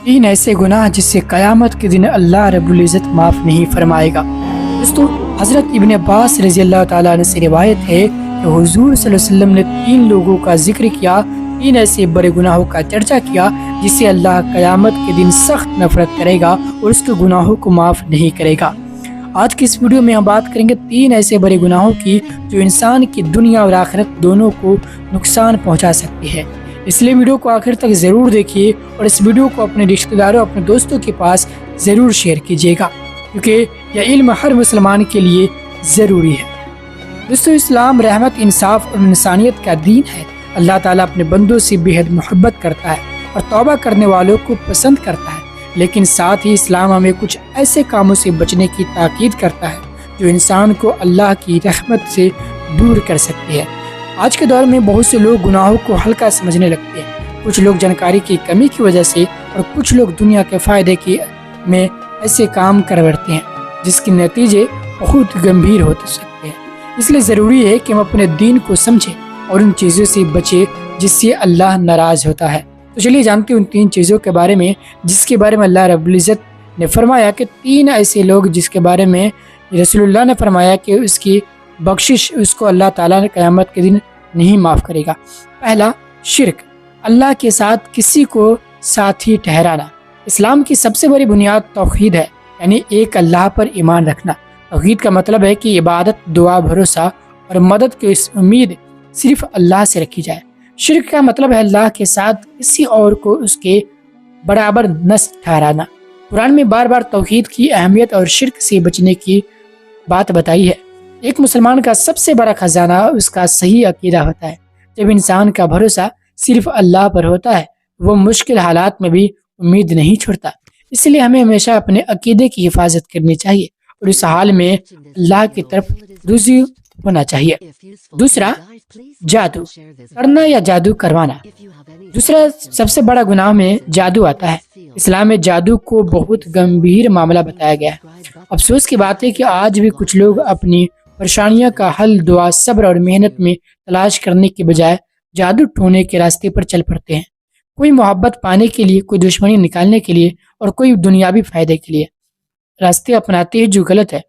تین ایسے گناہ جس سے قیامت کے دن اللہ رب العزت معاف نہیں فرمائے گا۔ دوستو، حضرت ابن عباس رضی اللہ تعالیٰ عنہ سے روایت ہے کہ حضور صلی اللہ علیہ وسلم نے تین لوگوں کا ذکر کیا، تین ایسے بڑے گناہوں کا چرچا کیا جس سے اللہ قیامت کے دن سخت نفرت کرے گا اور اس کے گناہوں کو معاف نہیں کرے گا۔ آج کی اس ویڈیو میں ہم بات کریں گے تین ایسے بڑے گناہوں کی جو انسان کی دنیا اور آخرت دونوں کو نقصان پہنچا سکتے ہیں۔ اس لیے ویڈیو کو آخر تک ضرور دیکھیے اور اس ویڈیو کو اپنے رشتہ داروں، اپنے دوستوں کے پاس ضرور شیئر کیجیے گا، کیونکہ یہ علم ہر مسلمان کے لیے ضروری ہے۔ دوستو، اسلام رحمت، انصاف اور انسانیت کا دین ہے۔ اللہ تعالیٰ اپنے بندوں سے بے حد محبت کرتا ہے اور توبہ کرنے والوں کو پسند کرتا ہے، لیکن ساتھ ہی اسلام ہمیں کچھ ایسے کاموں سے بچنے کی تاکید کرتا ہے جو انسان کو اللہ کی رحمت سے دور کر سکتے ہیں۔ آج کے دور میں بہت سے لوگ گناہوں کو ہلکا سمجھنے لگتے ہیں۔ کچھ لوگ جانکاری کی کمی کی وجہ سے اور کچھ لوگ دنیا کے فائدے میں ایسے کام کر بیٹھتے ہیں جس کے نتیجے بہت گمبھیر ہو سکتے ہیں۔ اس لیے ضروری ہے کہ ہم اپنے دین کو سمجھیں اور ان چیزوں سے بچیں جس سے اللہ ناراض ہوتا ہے۔ تو چلیے جانتے ہیں ان تین چیزوں کے بارے میں جس کے بارے میں اللہ رب العزت نے فرمایا کہ تین ایسے لوگ جس کے بارے میں رسول اللہ نے فرمایا کہ اس کی بخشش اس کو اللہ تعالیٰ نے قیامت کے دن نہیں معاف کرے گا۔ پہلا، شرک، اللہ کے ساتھ کسی کو ساتھی ٹھہرانا۔ اسلام کی سب سے بڑی بنیاد توحید ہے، یعنی ایک اللہ پر ایمان رکھنا۔ توحید کا مطلب ہے کہ عبادت، دعا، بھروسہ اور مدد کی امید صرف اللہ سے رکھی جائے۔ شرک کا مطلب ہے اللہ کے ساتھ کسی اور کو اس کے برابر نہ ٹھہرانا۔ قرآن میں بار بار توحید کی اہمیت اور شرک سے بچنے کی بات بتائی ہے۔ ایک مسلمان کا سب سے بڑا خزانہ اس کا صحیح عقیدہ ہوتا ہے۔ جب انسان کا بھروسہ صرف اللہ پر ہوتا ہے وہ مشکل حالات میں بھی امید نہیں چھوڑتا۔ اس لیے ہمیں ہمیشہ اپنے عقیدے کی حفاظت کرنی چاہیے اور اس حال میں اللہ کی طرف رجوع ہونا چاہیے۔ دوسرا، جادو کرنا یا جادو کروانا۔ دوسرا سب سے بڑا گناہ میں جادو آتا ہے۔ اسلام میں جادو کو بہت گمبھیر معاملہ بتایا گیا ہے۔ افسوس کی بات ہے کہ آج بھی کچھ لوگ اپنی پریشانیوں کا حل دعا، صبر اور محنت میں تلاش کرنے کے بجائے جادو ٹونے کے راستے پر چل پڑتے ہیں۔ کوئی محبت پانے کے لیے، کوئی دشمنی نکالنے کے لیے اور کوئی دنیاوی فائدے کے لیے راستے اپناتے ہیں جو غلط ہے۔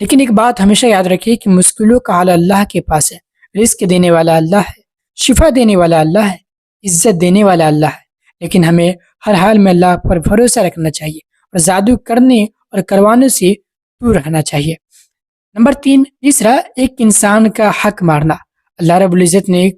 لیکن ایک بات ہمیشہ یاد رکھیے کہ مشکلوں کا حل اللہ کے پاس ہے۔ رزق دینے والا اللہ ہے، شفا دینے والا اللہ ہے، عزت دینے والا اللہ ہے، لیکن ہمیں ہر حال میں اللہ پر بھروسہ رکھنا چاہیے اور جادو کرنے اور کروانے سے دور رہنا چاہیے۔ نمبر 3، تیسرا، ایک انسان کا حق مارنا۔ اللہ رب العزت نے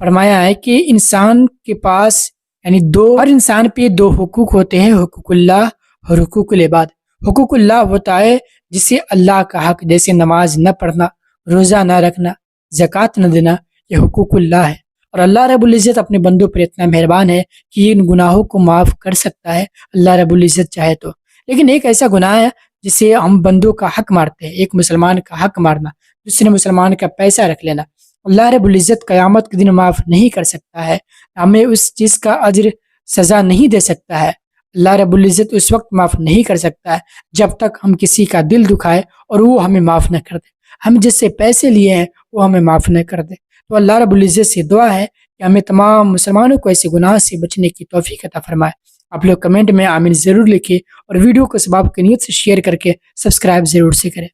فرمایا ہے کہ انسان کے پاس یعنی ہر انسان پہ دو حقوق ہوتے ہیں، حقوق اللہ اور حقوق العباد۔ حقوق اللہ ہوتا ہے جسے اللہ کا حق، جیسے نماز نہ پڑھنا، روزہ نہ رکھنا، زکوٰۃ نہ دینا، یہ حقوق اللہ ہے۔ اور اللہ رب العزت اپنے بندوں پر اتنا مہربان ہے کہ ان گناہوں کو معاف کر سکتا ہے اللہ رب العزت چاہے تو۔ لیکن ایک ایسا گناہ ہے جسے ہم بندوں کا حق مارتے ہیں، ایک مسلمان کا حق مارنا، دوسرے مسلمان کا پیسہ رکھ لینا۔ اللہ رب العزت قیامت کے دن معاف نہیں کر سکتا ہے، ہمیں اس چیز کا اجر سزا نہیں دے سکتا ہے۔ اللہ رب العزت اس وقت معاف نہیں کر سکتا ہے جب تک ہم کسی کا دل دکھائے اور وہ ہمیں معاف نہ کر دے۔ ہم جس سے پیسے لیے ہیں وہ ہمیں معاف نہ کر دے۔ تو اللہ رب العزت سے دعا ہے کہ ہمیں تمام مسلمانوں کو ایسے گناہ سے بچنے کی توفیق عطا فرمائے۔ آپ لوگ کمنٹ میں آمین ضرور لکھیں اور ویڈیو کو سباب کی نیت سے شیئر کر کے سبسکرائب ضرور سے کریں۔